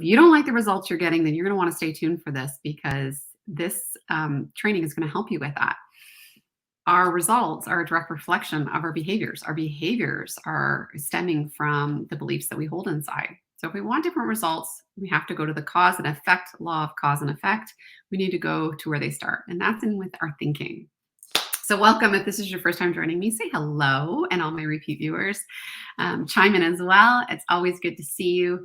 if you don't like the results you're getting, then you're going to want to stay tuned for this, because this training is going to help you with that. Our results are a direct reflection of our behaviors. Our behaviors are stemming from the beliefs that we hold inside. So if we want different results, we have to go to the cause and effect law of cause and effect. We need to go to where they start, and that's in with our thinking. So welcome. If this is your first time joining me, say hello, and all my repeat viewers chime in as well. It's always good to see you.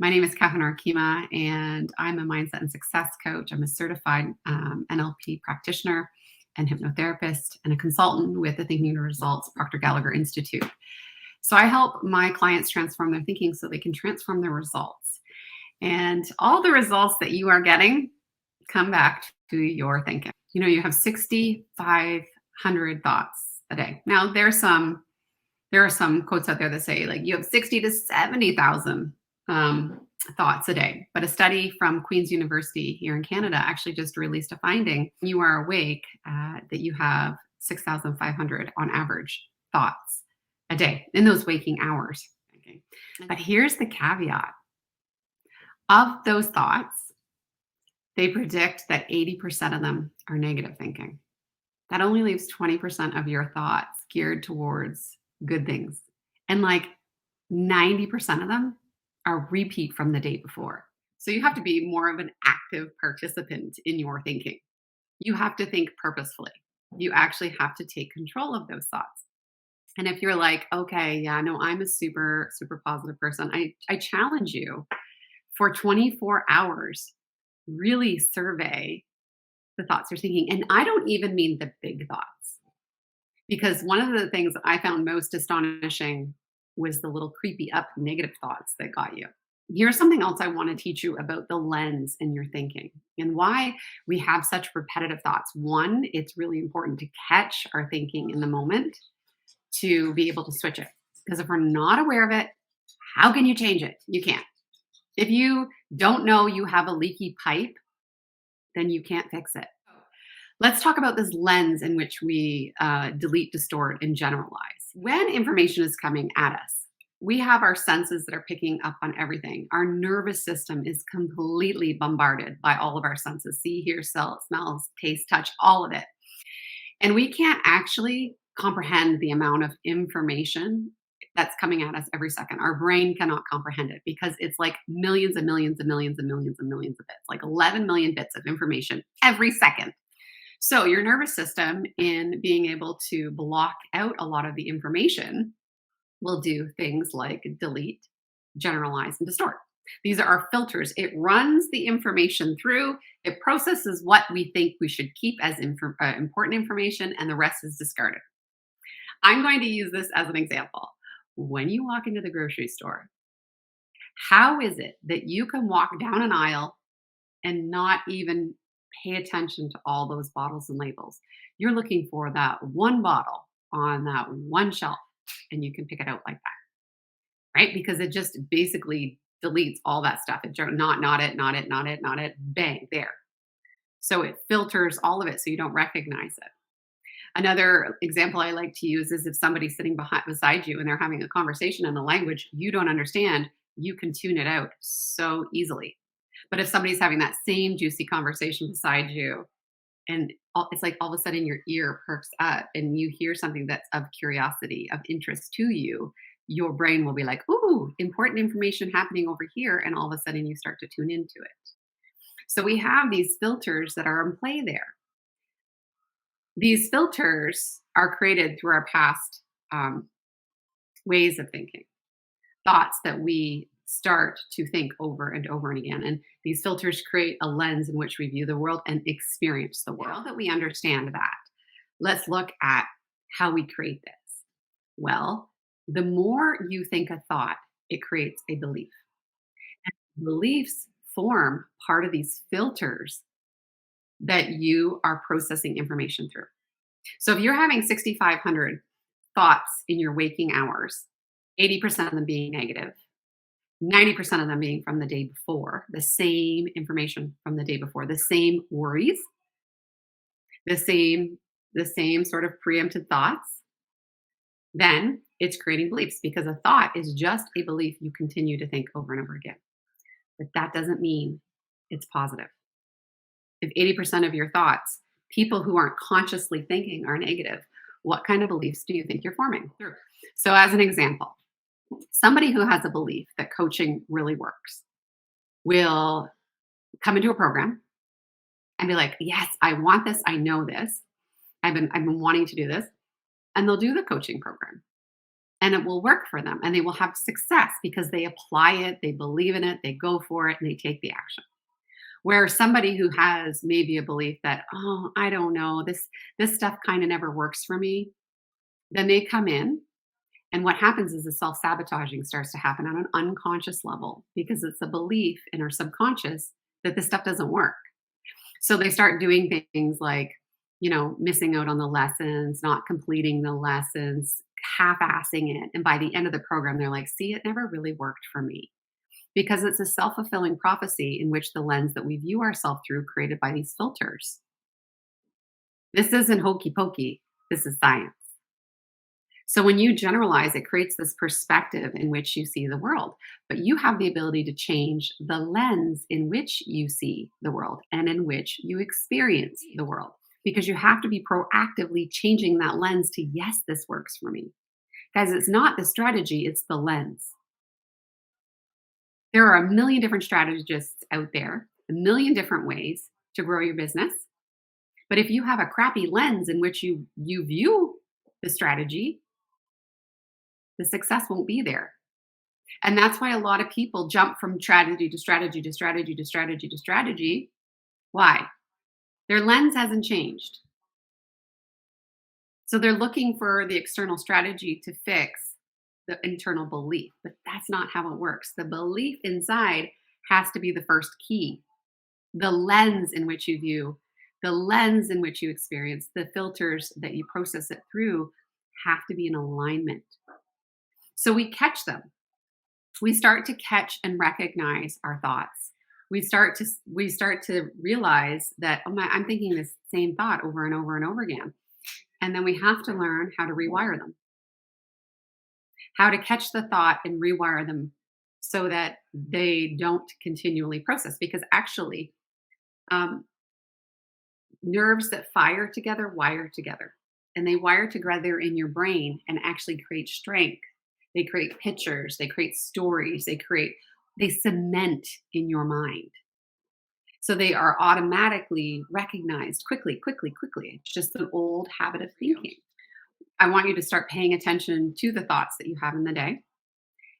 My name is Catherine Arkema, and I'm a mindset and success coach. I'm a certified NLP practitioner and hypnotherapist and a consultant with the Thinking Results Proctor Gallagher Institute. So I help my clients transform their thinking so they can transform their results. And all the results that you are getting come back to your thinking. You know, you have 6,500 thoughts a day. Now, there are some quotes out there that say like you have 60 to 70,000 thoughts a day. But a study from Queen's University here in Canada actually just released a finding. You are awake that you have 6,500 on average thoughts a day in those waking hours. Okay. But here's the caveat. Of those thoughts, they predict that 80% of them are negative thinking. That only leaves 20% of your thoughts geared towards good things. And like 90% of them are repeat from the day before. So you have to be more of an active participant in your thinking. You have to think purposefully. You actually have to take control of those thoughts. And if you're like, okay, yeah, no, I'm a super, super positive person, I challenge you for 24 hours, really survey the thoughts you're thinking. And I don't even mean the big thoughts, because one of the things I found most astonishing was the little creepy up negative thoughts that got you. Here's something else I want to teach you about the lens in your thinking and why we have such repetitive thoughts. One, it's really important to catch our thinking in the moment to be able to switch it. Because if we're not aware of it, how can you change it? You can't. If you don't know you have a leaky pipe, then you can't fix it. Let's talk about this lens in which we delete, distort, and generalize. When information is coming at us, we have our senses that are picking up on everything. Our nervous system is completely bombarded by all of our senses: see, hear, smell, taste, touch, all of it. And we can't actually comprehend the amount of information that's coming at us every second. Our brain cannot comprehend it because it's like millions and millions and millions and millions and millions of bits, like 11 million bits of information every second. So your nervous system, in being able to block out a lot of the information, will do things like delete, generalize, and distort. These are our filters. It runs the information through, it processes what we think we should keep as important information, and the rest is discarded. I'm going to use this as an example. When you walk into the grocery store, how is it that you can walk down an aisle and not even pay attention to all those bottles and labels? You're looking for that one bottle on that one shelf, and you can pick it out like that, right? Because it just basically deletes all that stuff. It not it, bang, there. So it filters all of it so you don't recognize it. Another example I like to use is if somebody's sitting beside you and they're having a conversation in a language you don't understand, you can tune it out so easily. But if somebody's having that same juicy conversation beside you, and it's like all of a sudden your ear perks up and you hear something that's of curiosity, of interest to you, your brain will be like, ooh, important information happening over here. And all of a sudden you start to tune into it. So we have these filters that are in play there. These filters are created through our past ways of thinking, thoughts that we start to think over and over and again. And these filters create a lens in which we view the world and experience the world. Now that we understand that, let's look at how we create this. Well, the more you think a thought, it creates a belief. And beliefs form part of these filters that you are processing information through. So if you're having 6,500 thoughts in your waking hours, 80% of them being negative, 90% of them being from the day before, the same information from the day before, the same worries, the same sort of preempted thoughts, then it's creating beliefs, because a thought is just a belief you continue to think over and over again. but that doesn't mean it's positive. If 80% of your thoughts, people who aren't consciously thinking, are negative, what kind of beliefs do you think you're forming? Sure. So, as an example, somebody who has a belief that coaching really works will come into a program and be like, "Yes, I want this. I know this. I've been wanting to do this." And they'll do the coaching program and it will work for them and they will have success because they apply it, they believe in it, they go for it, and they take the action. Where somebody who has maybe a belief that, "Oh, I don't know, this stuff kind of never works for me," then they come in, and what happens is the self-sabotaging starts to happen on an unconscious level because it's a belief in our subconscious that this stuff doesn't work. So they start doing things like, missing out on the lessons, not completing the lessons, half-assing it. And by the end of the program, they're like, "See, it never really worked for me." Because it's a self-fulfilling prophecy in which the lens that we view ourselves through created by these filters. This isn't hokey pokey. This is science. So when you generalize, it creates this perspective in which you see the world. But you have the ability to change the lens in which you see the world and in which you experience the world. Because you have to be proactively changing that lens to, yes, this works for me. Guys, it's not the strategy, it's the lens. There are a million different strategists out there, a million different ways to grow your business. But if you have a crappy lens in which you view the strategy, the success won't be there. And that's why a lot of people jump from strategy to strategy to strategy to strategy to strategy. Why? Their lens hasn't changed. So they're looking for the external strategy to fix the internal belief, but that's not how it works. The belief inside has to be the first key. The lens in which you view, the lens in which you experience, the filters that you process it through have to be in alignment. So we catch them. We start to catch and recognize our thoughts. We start to realize that, oh my, I'm thinking this same thought over and over and over again. And then we have to learn how to rewire them. How to catch the thought and rewire them so that they don't continually process. Because actually, nerves that fire together wire together. And they wire together in your brain and actually create strength. They create pictures, they create stories, they cement in your mind. So they are automatically recognized quickly. It's just an old habit of thinking. I want you to start paying attention to the thoughts that you have in the day.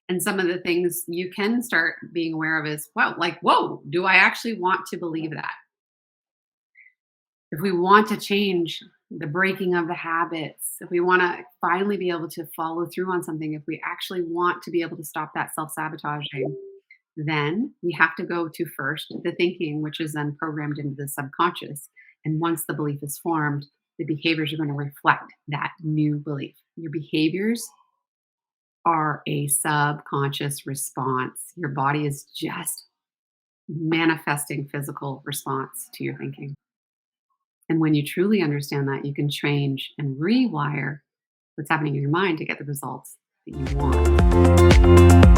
And some of the things you can start being aware of is, whoa, do I actually want to believe that? If we want to change the breaking of the habits, if we want to finally be able to follow through on something, if we actually want to be able to stop that self-sabotaging, then we have to go to first the thinking, which is then programmed into the subconscious. And once the belief is formed, the behaviors are going to reflect that new belief. Your behaviors are a subconscious response. Your body is just manifesting physical response to your thinking. And when you truly understand that, you can change and rewire what's happening in your mind to get the results that you want.